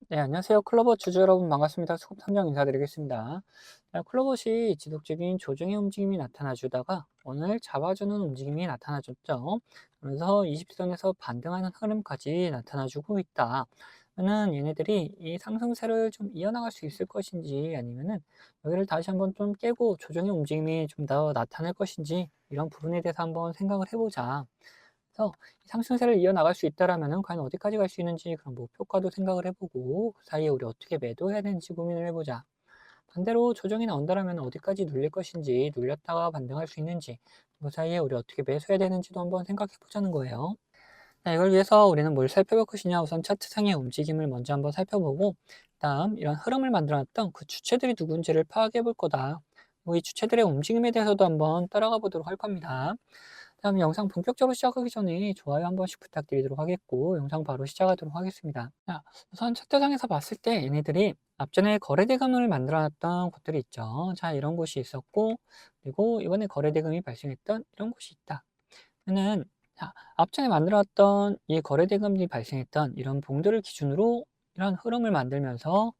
네, 안녕하세요. 클로버 주주 여러분 반갑습니다. 수급 탐정 인사드리겠습니다. 자, 클로버시 지속적인 조정의 움직임이 나타나주다가 오늘 잡아주는 움직임이 나타나줬죠. 그래서 20선에서 반등하는 흐름까지 나타나주고 있다. 는 얘네들이 이 상승세를 좀 이어나갈 수 있을 것인지 아니면은 여기를 다시 한번 좀 깨고 조정의 움직임이 좀 더 나타날 것인지 이런 부분에 대해서 한번 생각을 해보자. 그래서 상승세를 이어나갈 수 있다라면은 과연 어디까지 갈 수 있는지 그런 목표가도 생각을 해보고 그 사이에 우리 어떻게 매도해야 되는지 고민을 해보자. 반대로 조정이 나온다라면 어디까지 눌릴 것인지, 눌렸다가 반등할 수 있는지, 그 사이에 우리 어떻게 매수해야 되는지도 한번 생각해 보자는 거예요. 자, 이걸 위해서 우리는 뭘 살펴볼 것이냐, 우선 차트상의 움직임을 먼저 한번 살펴보고 다음 이런 흐름을 만들어놨던 그 주체들이 누군지를 파악해 볼 거다. 그리고 이 주체들의 움직임에 대해서도 한번 따라가 보도록 할 겁니다. 다음 영상 본격적으로 시작하기 전에 좋아요 한 번씩 부탁드리도록 하겠고 영상 바로 시작하도록 하겠습니다. 자, 우선 차트상에서 봤을 때 얘네들이 앞전에 거래대금을 만들어놨던 곳들이 있죠. 자, 이런 곳이 있었고 그리고 이번에 거래대금이 발생했던 이런 곳이 있다. 는 자, 앞전에 만들어놨던 이 거래대금이 발생했던 이런 봉들을 기준으로 이런 흐름을 만들면서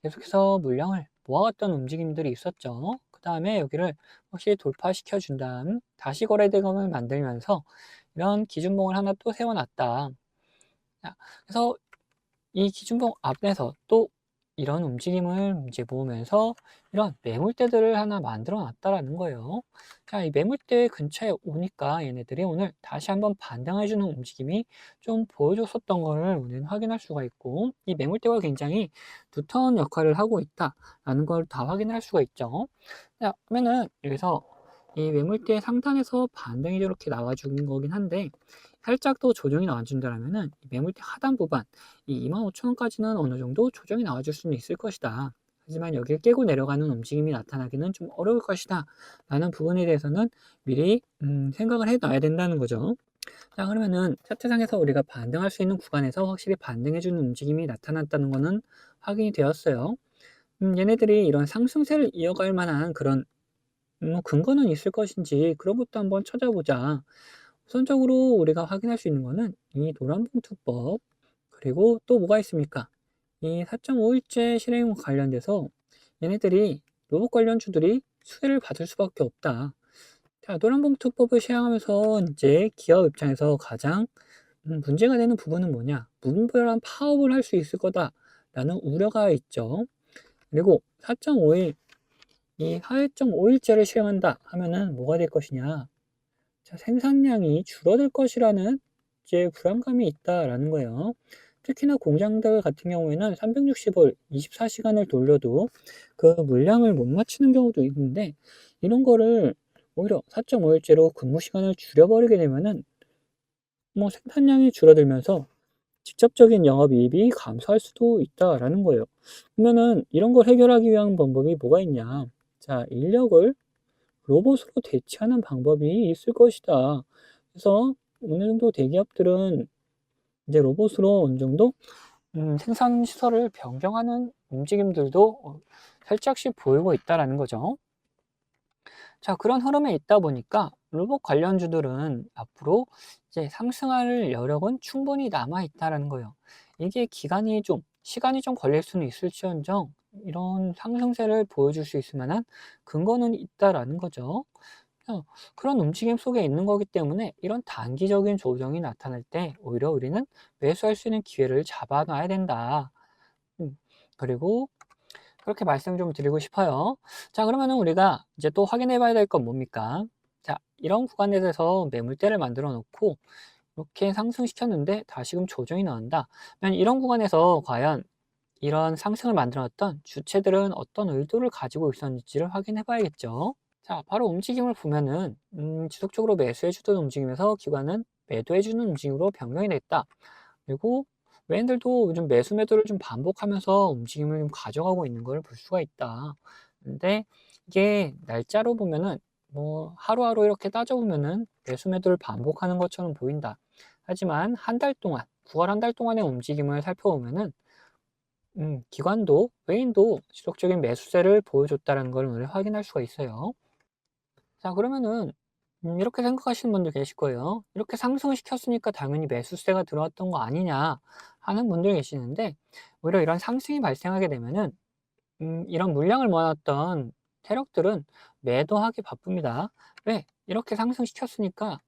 계속해서 물량을 모아왔던 움직임들이 있었죠. 그 다음에 여기를 혹시 돌파시켜 준 다음 다시 거래대금을 만들면서 이런 기준봉을 하나 또 세워놨다. 자, 그래서 이 기준봉 앞에서 또 이런 움직임을 이제 모으면서 이런 매물대들을 하나 만들어 놨다라는 거예요. 자, 이 매물대 근처에 오니까 얘네들이 오늘 다시 한번 반등해주는 움직임이 좀 보여줬었던 걸 우리는 확인할 수가 있고, 이 매물대가 굉장히 두터운 역할을 하고 있다라는 걸 다 확인할 수가 있죠. 자, 그러면은 여기서 이 매물대 상단에서 반등이 이렇게 나와주는 거긴 한데, 살짝 더 조정이 나와준다면은 매물대 하단 부분 이 25,000원까지는 어느 정도 조정이 나와줄 수는 있을 것이다. 하지만 여기를 깨고 내려가는 움직임이 나타나기는 좀 어려울 것이다. 라는 부분에 대해서는 미리 생각을 해놔야 된다는 거죠. 자, 그러면은 차트상에서 우리가 반등할 수 있는 구간에서 확실히 반등해주는 움직임이 나타났다는 것은 확인이 되었어요. 얘네들이 이런 상승세를 이어갈 만한 그런 근거는 있을 것인지 그런 것도 한번 찾아보자. 우선적으로 우리가 확인할 수 있는 거는 이 노란봉투법, 그리고 또 뭐가 있습니까? 이 4.5일째 실행과 관련돼서 얘네들이 로봇 관련주들이 수혜를 받을 수밖에 없다. 자, 노란봉투법을 시행하면서 이제 기업 입장에서 가장 문제가 되는 부분은 뭐냐? 무분별한 파업을 할 수 있을 거다라는 우려가 있죠. 그리고 4.5일, 이 4.5일째를 시행한다 하면은 뭐가 될 것이냐? 자, 생산량이 줄어들 것이라는 이제 불안감이 있다라는 거예요. 특히나 공장들 같은 경우에는 360일 24시간을 돌려도 그 물량을 못 맞추는 경우도 있는데, 이런 거를 오히려 4.5일째로 근무 시간을 줄여버리게 되면은 뭐 생산량이 줄어들면서 직접적인 영업이익이 감소할 수도 있다라는 거예요. 그러면은 이런 걸 해결하기 위한 방법이 뭐가 있냐? 자, 인력을 로봇으로 대체하는 방법이 있을 것이다. 그래서 어느 정도 대기업들은 이제 로봇으로 어느 정도 생산 시설을 변경하는 움직임들도 살짝씩 보이고 있다라는 거죠. 자, 그런 흐름에 있다 보니까 로봇 관련주들은 앞으로 이제 상승할 여력은 충분히 남아 있다라는 거예요. 이게 시간이 좀 걸릴 수는 있을지언정 이런 상승세를 보여줄 수 있을 만한 근거는 있다라는 거죠. 그런 움직임 속에 있는 거기 때문에 이런 단기적인 조정이 나타날 때 오히려 우리는 매수할 수 있는 기회를 잡아놔야 된다. 음, 그리고 그렇게 말씀 좀 드리고 싶어요. 자, 그러면은 우리가 이제 또 확인해 봐야 될 건 뭡니까? 자, 이런 구간에 대해서 매물대를 만들어 놓고 이렇게 상승시켰는데 다시금 조정이 나온다. 그러면 이런 구간에서 과연 이런 상승을 만들었던 주체들은 어떤 의도를 가지고 있었는지를 확인해 봐야겠죠. 자, 바로 움직임을 보면은 지속적으로 매수해 주던 움직임에서 기관은 매도해 주는 움직임으로 변경이 됐다. 그리고 외인들도 요즘 매수 매도를 좀 반복하면서 움직임을 좀 가져가고 있는 걸 볼 수가 있다. 근데 이게 날짜로 보면은 뭐 하루하루 이렇게 따져보면은 매수 매도를 반복하는 것처럼 보인다. 하지만 한 달 동안, 9월 한 달 동안의 움직임을 살펴보면은 기관도 외인도 지속적인 매수세를 보여줬다는 걸 오늘 확인할 수가 있어요. 자, 그러면은 이렇게 생각하시는 분들 계실 거예요. 이렇게 상승을 시켰으니까 당연히 매수세가 들어왔던 거 아니냐 하는 분들 계시는데, 오히려 이런 상승이 발생하게 되면은 이런 물량을 모아놨던 세력들은 매도하기 바쁩니다. 왜? 이렇게 상승시켰으니까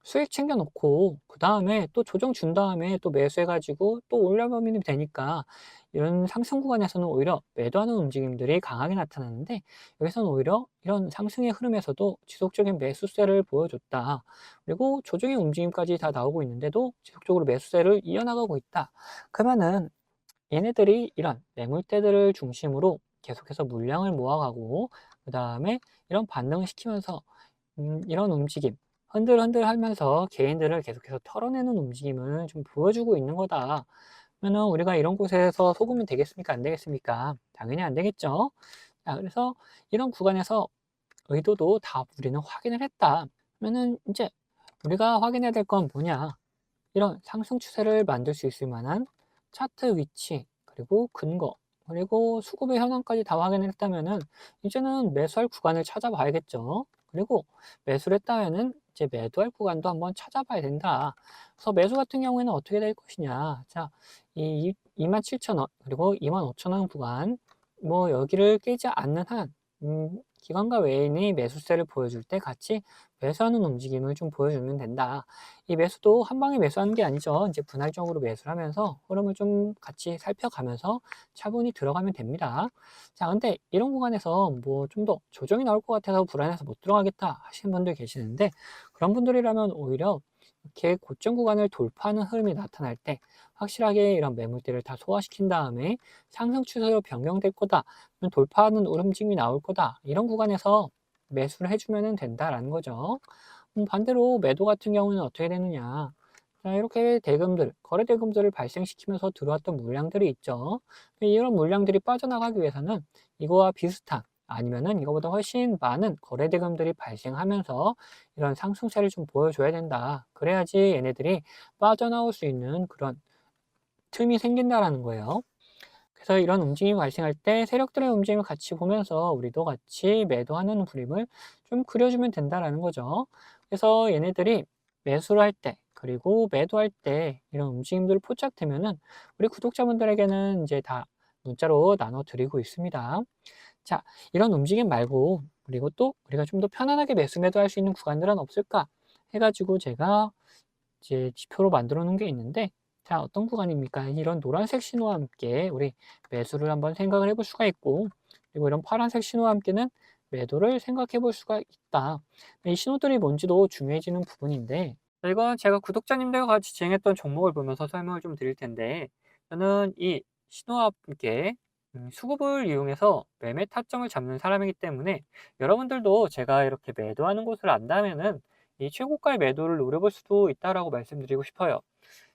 수익 챙겨 놓고 그다음에 또 조정 준 다음에 또 매수해 가지고 또 올려버리면 되니까 이런 상승 구간에서는 오히려 매도하는 움직임들이 강하게 나타나는데, 여기서는 오히려 이런 상승의 흐름에서도 지속적인 매수세를 보여줬다. 그리고 조정의 움직임까지 다 나오고 있는데도 지속적으로 매수세를 이어나가고 있다. 그러면은 얘네들이 이런 매물대들을 중심으로 계속해서 물량을 모아가고 그다음에 이런 반등을 시키면서 이런 움직임, 흔들흔들 하면서 개인들을 계속해서 털어내는 움직임을 좀 보여주고 있는 거다. 그러면은 우리가 이런 곳에서 속으면 되겠습니까? 안 되겠습니까? 당연히 안 되겠죠. 자, 그래서 이런 구간에서 의도도 다 우리는 확인을 했다. 그러면은 이제 우리가 확인해야 될 건 뭐냐? 이런 상승 추세를 만들 수 있을 만한 차트 위치, 그리고 근거, 그리고 수급의 현황까지 다 확인을 했다면은 이제는 매수할 구간을 찾아봐야겠죠. 그리고 매수를 했다면은 이제 매도할 구간도 한번 찾아봐야 된다. 그래서 매수 같은 경우에는 어떻게 될 것이냐. 자, 이 27,000원, 그리고 25,000원 구간, 뭐 여기를 깨지 않는 한, 기관과 외인이 매수세를 보여줄 때 같이 매수하는 움직임을 좀 보여주면 된다. 이 매수도 한 방에 매수하는 게 아니죠. 이제 분할적으로 매수를 하면서 흐름을 좀 같이 살펴가면서 차분히 들어가면 됩니다. 자, 근데 이런 구간에서 뭐 좀 더 조정이 나올 것 같아서 불안해서 못 들어가겠다 하시는 분들 계시는데, 그런 분들이라면 오히려 이렇게 고점 구간을 돌파하는 흐름이 나타날 때 확실하게 이런 매물대를 다 소화시킨 다음에 상승 추세로 변경될 거다, 돌파하는 움직임이 나올 거다, 이런 구간에서 매수를 해주면 된다라는 거죠. 반대로 매도 같은 경우는 어떻게 되느냐. 자, 이렇게 대금들, 거래 대금들을 발생시키면서 들어왔던 물량들이 있죠. 이런 물량들이 빠져나가기 위해서는 이거와 비슷한, 아니면은 이거보다 훨씬 많은 거래 대금들이 발생하면서 이런 상승세를 좀 보여줘야 된다. 그래야지 얘네들이 빠져나올 수 있는 그런 틈이 생긴다라는 거예요. 그래서 이런 움직임이 발생할 때 세력들의 움직임을 같이 보면서 우리도 같이 매도하는 그림을 좀 그려주면 된다라는 거죠. 그래서 얘네들이 매수를 할 때, 그리고 매도할 때 이런 움직임들을 포착되면은 우리 구독자분들에게는 이제 다 문자로 나눠 드리고 있습니다. 자, 이런 움직임 말고 그리고 또 우리가 좀 더 편안하게 매수 매도할 수 있는 구간들은 없을까 해가지고 제가 이제 지표로 만들어 놓은 게 있는데, 자, 어떤 구간입니까? 이런 노란색 신호와 함께 우리 매수를 한번 생각을 해볼 수가 있고, 그리고 이런 파란색 신호와 함께는 매도를 생각해 볼 수가 있다. 이 신호들이 뭔지도 중요해지는 부분인데, 이건 제가 구독자님들과 같이 진행했던 종목을 보면서 설명을 좀 드릴 텐데, 저는 이 신호와 함께 수급을 이용해서 매매 타점을 잡는 사람이기 때문에 여러분들도 제가 이렇게 매도하는 곳을 안다면은 이 최고가의 매도를 노려볼 수도 있다라고 말씀드리고 싶어요.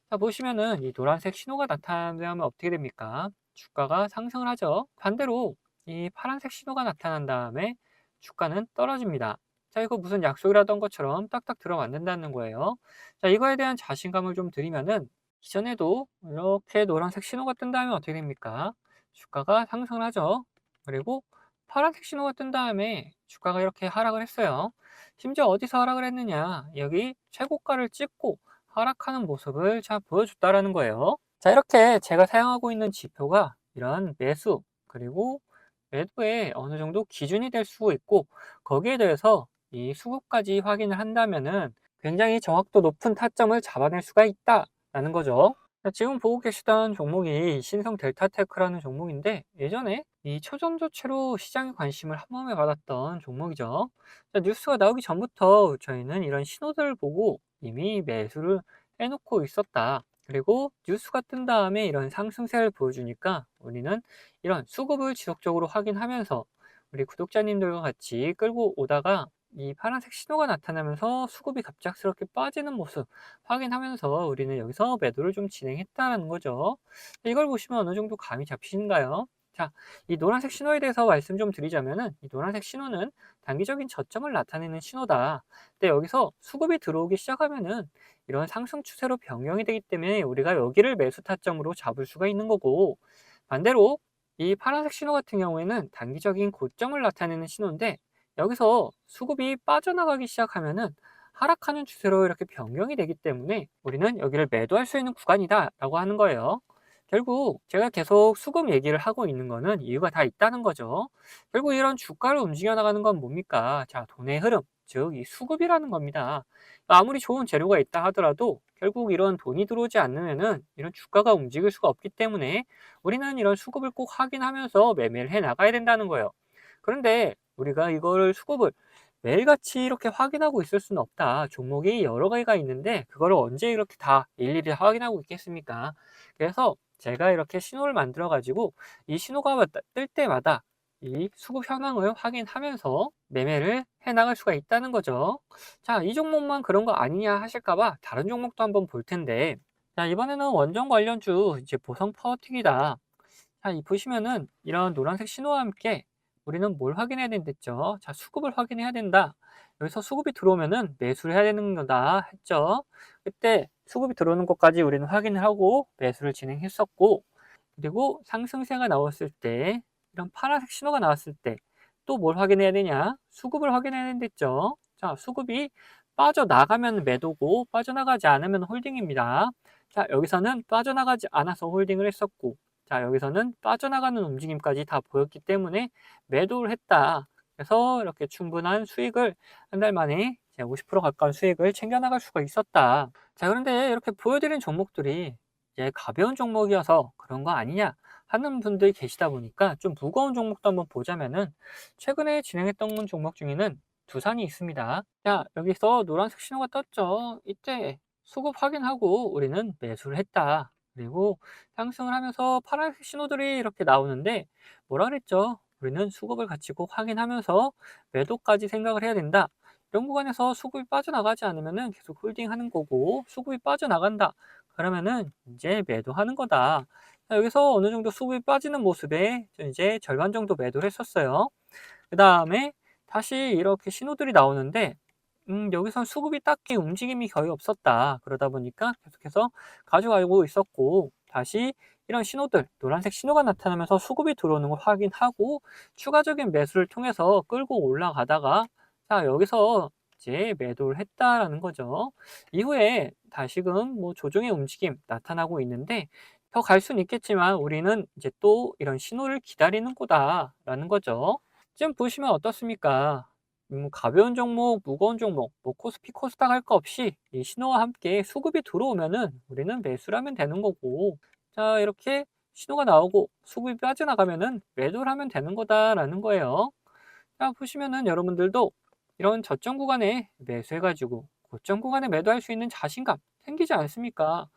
자, 보시면은 이 노란색 신호가 나타나면 어떻게 됩니까? 주가가 상승을 하죠. 반대로 이 파란색 신호가 나타난 다음에 주가는 떨어집니다. 자, 이거 무슨 약속이라던 것처럼 딱딱 들어맞는다는 거예요. 자, 이거에 대한 자신감을 좀 드리면은 이전에도 이렇게 노란색 신호가 뜬 다음에 어떻게 됩니까? 주가가 상승을 하죠. 그리고 파란색 신호가 뜬 다음에 주가가 이렇게 하락을 했어요. 심지어 어디서 하락을 했느냐? 여기 최고가를 찍고 하락하는 모습을 잘 보여줬다라는 거예요. 자, 이렇게 제가 사용하고 있는 지표가 이런 매수, 그리고 매도에 어느 정도 기준이 될 수 있고, 거기에 대해서 이 수급까지 확인을 한다면은 굉장히 정확도 높은 타점을 잡아낼 수가 있다라는 거죠. 자, 지금 보고 계시던 종목이 신성 델타테크라는 종목인데, 예전에 이 초전조체로 시장의 관심을 한 몸에 받았던 종목이죠. 자, 뉴스가 나오기 전부터 저희는 이런 신호들을 보고 이미 매수를 해놓고 있었다. 그리고 뉴스가 뜬 다음에 이런 상승세를 보여주니까 우리는 이런 수급을 지속적으로 확인하면서 우리 구독자님들과 같이 끌고 오다가 이 파란색 신호가 나타나면서 수급이 갑작스럽게 빠지는 모습 확인하면서 우리는 여기서 매도를 좀 진행했다는 거죠. 이걸 보시면 어느 정도 감이 잡히신가요? 자, 이 노란색 신호에 대해서 말씀 좀 드리자면은, 이 노란색 신호는 단기적인 저점을 나타내는 신호다. 근데 여기서 수급이 들어오기 시작하면은 이런 상승 추세로 변경이 되기 때문에 우리가 여기를 매수 타점으로 잡을 수가 있는 거고, 반대로 이 파란색 신호 같은 경우에는 단기적인 고점을 나타내는 신호인데, 여기서 수급이 빠져나가기 시작하면은 하락하는 추세로 이렇게 변경이 되기 때문에 우리는 여기를 매도할 수 있는 구간이다 라고 하는 거예요. 결국 제가 계속 수급 얘기를 하고 있는 거는 이유가 다 있다는 거죠. 결국 이런 주가를 움직여 나가는 건 뭡니까? 자, 돈의 흐름, 즉 이 수급이라는 겁니다. 아무리 좋은 재료가 있다 하더라도 결국 이런 돈이 들어오지 않으면은 이런 주가가 움직일 수가 없기 때문에 우리는 이런 수급을 꼭 확인하면서 매매를 해 나가야 된다는 거예요. 그런데 우리가 이걸 수급을 매일같이 이렇게 확인하고 있을 수는 없다. 종목이 여러 가지가 있는데 그거를 언제 이렇게 다 일일이 확인하고 있겠습니까? 그래서 제가 이렇게 신호를 만들어 가지고 이 신호가 뜰 때마다 이 수급 현황을 확인하면서 매매를 해 나갈 수가 있다는 거죠. 자, 이 종목만 그런 거 아니냐 하실까 봐 다른 종목도 한번 볼 텐데, 자, 이번에는 원전 관련주 이제 보성 파워틱이다. 자, 이 보시면은 이런 노란색 신호와 함께 우리는 뭘 확인해야 된댔죠? 자, 수급을 확인해야 된다. 여기서 수급이 들어오면은 매수를 해야 되는 거다 했죠. 그때 수급이 들어오는 것까지 우리는 확인을 하고 매수를 진행했었고, 그리고 상승세가 나왔을 때, 이런 파란색 신호가 나왔을 때 또 뭘 확인해야 되냐? 수급을 확인해야 된댔죠. 자, 수급이 빠져나가면 매도고 빠져나가지 않으면 홀딩입니다. 자, 여기서는 빠져나가지 않아서 홀딩을 했었고, 자, 여기서는 빠져나가는 움직임까지 다 보였기 때문에 매도를 했다. 그래서 이렇게 충분한 수익을 한 달 만에 50% 가까운 수익을 챙겨 나갈 수가 있었다. 자, 그런데 이렇게 보여드린 종목들이 이제 가벼운 종목이어서 그런 거 아니냐 하는 분들이 계시다 보니까 좀 무거운 종목도 한번 보자면은 최근에 진행했던 종목 중에는 두산이 있습니다. 자, 여기서 노란색 신호가 떴죠. 이때 수급 확인하고 우리는 매수를 했다. 그리고 상승을 하면서 파란색 신호들이 이렇게 나오는데 뭐라 그랬죠? 우리는 수급을 같이 꼭 확인하면서 매도까지 생각을 해야 된다. 이런 구간에서 수급이 빠져나가지 않으면은 계속 홀딩하는 거고, 수급이 빠져나간다. 그러면은 이제 매도하는 거다. 자, 여기서 어느 정도 수급이 빠지는 모습에 이제 절반 정도 매도를 했었어요. 그 다음에 다시 이렇게 신호들이 나오는데, 여기선 수급이 딱히 움직임이 거의 없었다. 그러다 보니까 계속해서 가져가고 있었고, 다시 이런 신호들, 노란색 신호가 나타나면서 수급이 들어오는 걸 확인하고, 추가적인 매수를 통해서 끌고 올라가다가, 자, 여기서 이제 매도를 했다라는 거죠. 이후에 다시금 뭐 조정의 움직임 나타나고 있는데, 더 갈 수는 있겠지만, 우리는 이제 또 이런 신호를 기다리는 거다라는 거죠. 지금 보시면 어떻습니까? 가벼운 종목, 무거운 종목, 뭐 코스피, 코스닥 할 거 없이 이 신호와 함께 수급이 들어오면은 우리는 매수를 하면 되는 거고, 자, 이렇게 신호가 나오고 수급이 빠져나가면은 매도를 하면 되는 거다라는 거예요. 자, 보시면은 여러분들도 이런 저점 구간에 매수해가지고 고점 구간에 매도할 수 있는 자신감 생기지 않습니까?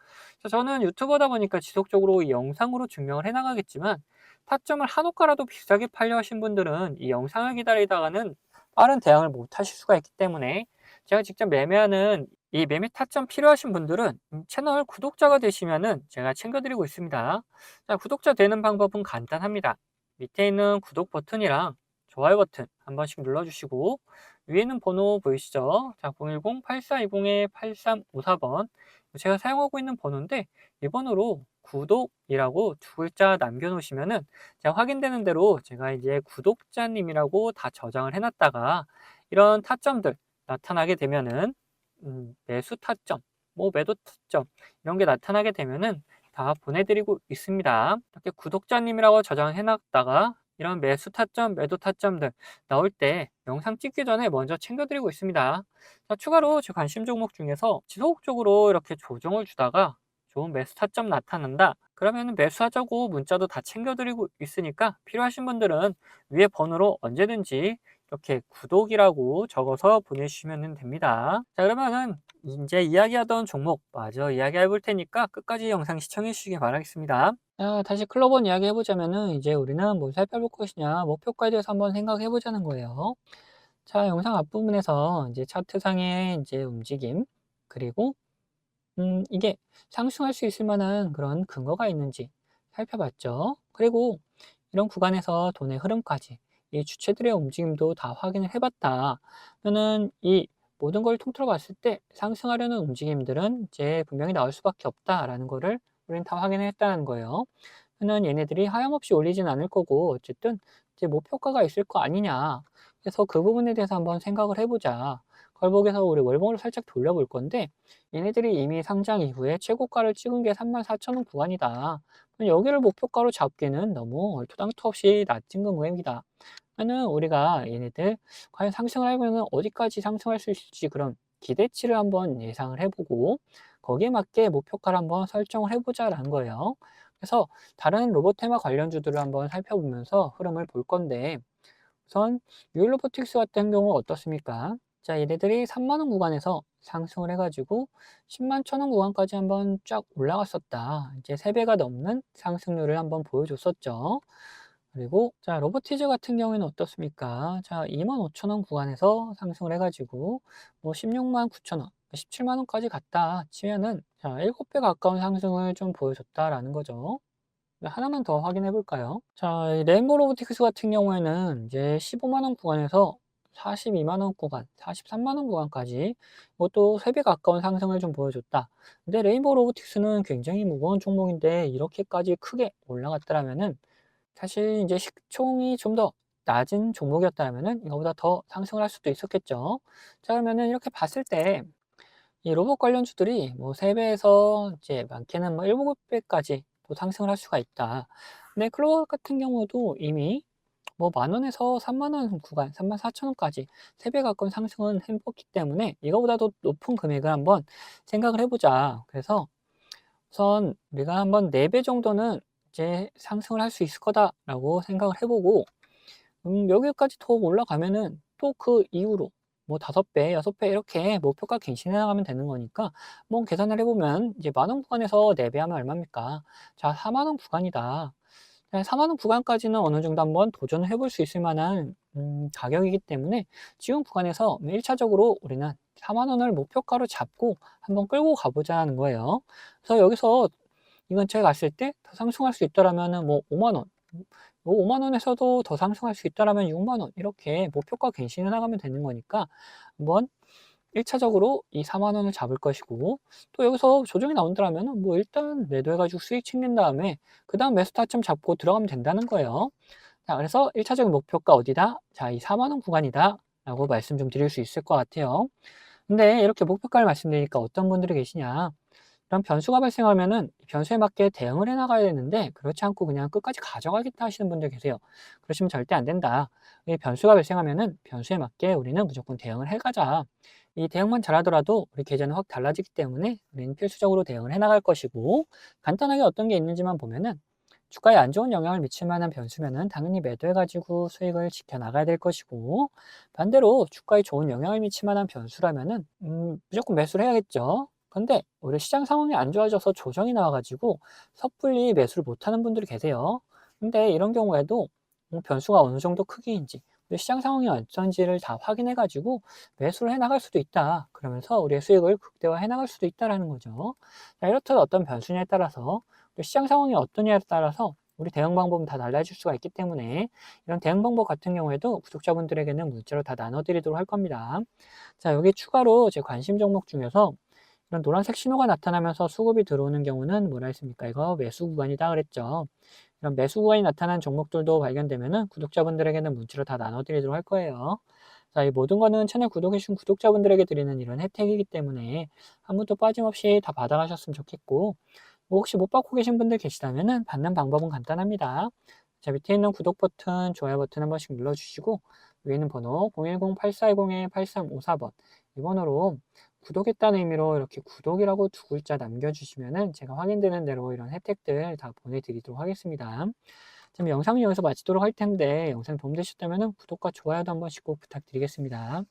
자, 저는 유튜버다 보니까 지속적으로 이 영상으로 증명을 해나가겠지만 타점을 한 호가라도 비싸게 팔려 하신 분들은 이 영상을 기다리다가는 빠른 대응을 못 하실 수가 있기 때문에 제가 직접 매매하는 이 매매 타점 필요하신 분들은 채널 구독자가 되시면은 제가 챙겨드리고 있습니다. 자, 구독자 되는 방법은 간단합니다. 밑에 있는 구독 버튼이랑 좋아요 버튼 한 번씩 눌러주시고 위에는 번호 보이시죠? 자, 010-8420-8354번 제가 사용하고 있는 번호인데 이 번호로 구독이라고 두 글자 남겨놓으시면은 제가 확인되는 대로 제가 이제 구독자님이라고 다 저장을 해놨다가 이런 타점들 나타나게 되면은 매수 타점, 뭐 매도 타점 이런 게 나타나게 되면은 다 보내드리고 있습니다. 이렇게 구독자님이라고 저장해놨다가 이런 매수 타점, 매도 타점들 나올 때 영상 찍기 전에 먼저 챙겨드리고 있습니다. 자, 추가로 제 관심 종목 중에서 지속적으로 이렇게 조정을 주다가 좋은 매수 타점 나타난다. 그러면 매수하자고 문자도 다 챙겨드리고 있으니까 필요하신 분들은 위에 번호로 언제든지 이렇게 구독이라고 적어서 보내주시면 됩니다. 자, 그러면은 이제 이야기하던 종목 마저 이야기해 볼 테니까 끝까지 영상 시청해 주시기 바라겠습니다. 자, 다시 클로버 이야기 해보자면은 이제 우리는 뭘 살펴볼 것이냐 목표가에 대해서 한번 생각해 보자는 거예요. 자, 영상 앞부분에서 이제 차트상의 이제 움직임 그리고 이게 상승할 수 있을 만한 그런 근거가 있는지 살펴봤죠. 그리고 이런 구간에서 돈의 흐름까지 이 주체들의 움직임도 다 확인을 해봤다. 그러면은 이 모든 걸 통틀어 봤을 때 상승하려는 움직임들은 이제 분명히 나올 수밖에 없다라는 거를 우리는 다 확인했다는 거예요. 그러면 얘네들이 하염없이 올리진 않을 거고 어쨌든 이제 목표가가 있을 거 아니냐. 그래서 그 부분에 대해서 한번 생각을 해보자. 걸복에서 우리 월봉으로 살짝 돌려볼 건데 얘네들이 이미 상장 이후에 최고가를 찍은 게 34,000원 구간이다. 여기를 목표가로 잡기는 너무 얼토당토 없이 낮은 금액입니다. 그러면 우리가 얘네들 과연 상승을 하면 어디까지 상승할 수 있을지 그런 기대치를 한번 예상을 해보고 거기에 맞게 목표가를 한번 설정을 해보자라는 거예요. 그래서 다른 로봇 테마 관련주들을 한번 살펴보면서 흐름을 볼 건데 우선 유일로보틱스 같은 경우 어떻습니까? 자, 얘네들이 3만 원 구간에서 상승을 해가지고 10만 1,000원 구간까지 한번 쫙 올라갔었다. 이제 3배가 넘는 상승률을 한번 보여줬었죠. 그리고 자, 로보티즈 같은 경우에는 어떻습니까? 자, 25,000원 구간에서 상승을 해가지고 뭐 16만 9천원, 17만 원까지 갔다 치면은 자, 7배 가까운 상승을 좀 보여줬다라는 거죠. 하나만 더 확인해 볼까요? 자, 이 레인보우 로보틱스 같은 경우에는 이제 15만 원 구간에서 42만 원 구간, 43만 원 구간까지 이것도 3배 가까운 상승을 좀 보여줬다. 근데 레인보우 로보틱스는 굉장히 무거운 종목인데 이렇게까지 크게 올라갔더라면은 사실 이제 시총이 좀 더 낮은 종목이었다면은 이거보다 더 상승을 할 수도 있었겠죠. 자, 그러면은 이렇게 봤을 때 이 로봇 관련주들이 뭐 3배에서 이제 많게는 뭐 7배까지 또 상승을 할 수가 있다. 근데 클로버 같은 경우도 이미 뭐 만 원에서 3만 원 구간, 34,000원까지 3배 가까운 상승은 해봤기 때문에 이거보다도 높은 금액을 한번 생각을 해보자. 그래서 우선 우리가 한번 4배 정도는 이제 상승을 할 수 있을 거다라고 생각을 해보고 여기까지 더 올라가면은 또 그 이후로 뭐 5배, 6배 이렇게 목표가 갱신해 나가면 되는 거니까 뭐 계산을 해보면 이제 만 원 구간에서 4배 하면 얼마입니까? 자, 4만 원 구간이다. 4만 원 구간까지는 어느 정도 한번 도전을 해볼 수 있을 만한 가격이기 때문에 지금 구간에서 1차적으로 우리는 4만 원을 목표가로 잡고 한번 끌고 가보자는 거예요. 그래서 여기서 이 근처에 갔을 때 더 상승할 수 있다라면은 뭐 5만 원, 5만 원에서도 더 상승할 수 있다라면 6만 원 이렇게 목표가 갱신해 나가면 되는 거니까 한번 1차적으로 이 4만 원을 잡을 것이고 또 여기서 조정이 나온다면은 뭐 일단 매도해 가지고 수익 챙긴 다음에 그다음 매수 타점 잡고 들어가면 된다는 거예요. 자, 그래서 1차적인 목표가 어디다? 자, 이 4만 원 구간이다라고 말씀 좀 드릴 수 있을 것 같아요. 근데 이렇게 목표가를 말씀드리니까 어떤 분들이 계시냐? 이런 변수가 발생하면은 변수에 맞게 대응을 해 나가야 되는데 그렇지 않고 그냥 끝까지 가져가겠다 하시는 분들 계세요. 그러시면 절대 안 된다. 이 변수가 발생하면은 변수에 맞게 우리는 무조건 대응을 해 가자. 이 대응만 잘하더라도 우리 계좌는 확 달라지기 때문에 우리는 필수적으로 대응을 해 나갈 것이고 간단하게 어떤 게 있는지만 보면은 주가에 안 좋은 영향을 미칠 만한 변수면은 당연히 매도해 가지고 수익을 지켜 나가야 될 것이고 반대로 주가에 좋은 영향을 미칠 만한 변수라면은 무조건 매수를 해야겠죠. 근데 오히려 시장 상황이 안 좋아져서 조정이 나와가지고 섣불리 매수를 못하는 분들이 계세요. 근데 이런 경우에도 변수가 어느 정도 크기인지 시장 상황이 어쩐지를 다 확인해가지고 매수를 해나갈 수도 있다. 그러면서 우리의 수익을 극대화해 나갈 수도 있다라는 거죠. 자, 이렇듯 어떤 변수냐에 따라서 시장 상황이 어떠냐에 따라서 우리 대응 방법은 다 달라질 수가 있기 때문에 이런 대응 방법 같은 경우에도 구독자분들에게는 문자로 다 나눠드리도록 할 겁니다. 자, 여기 추가로 제 관심 종목 중에서 이런 노란색 신호가 나타나면서 수급이 들어오는 경우는 뭐라 했습니까? 이거 매수 구간이다 그랬죠. 이런 매수 구간이 나타난 종목들도 발견되면은 구독자분들에게는 문자로 다 나눠드리도록 할 거예요. 자, 이 모든 거는 채널 구독해주신 구독자분들에게 드리는 이런 혜택이기 때문에 한 분도 빠짐없이 다 받아가셨으면 좋겠고, 뭐 혹시 못 받고 계신 분들 계시다면은 받는 방법은 간단합니다. 자, 밑에 있는 구독 버튼, 좋아요 버튼 한 번씩 눌러주시고, 위에 있는 번호 010-8410-8354번 이 번호로 구독했다는 의미로 이렇게 구독이라고 2글자 남겨주시면은 제가 확인되는 대로 이런 혜택들 다 보내드리도록 하겠습니다. 그럼 영상은 여기서 마치도록 할 텐데 영상 도움되셨다면 구독과 좋아요도 한 번씩 꼭 부탁드리겠습니다.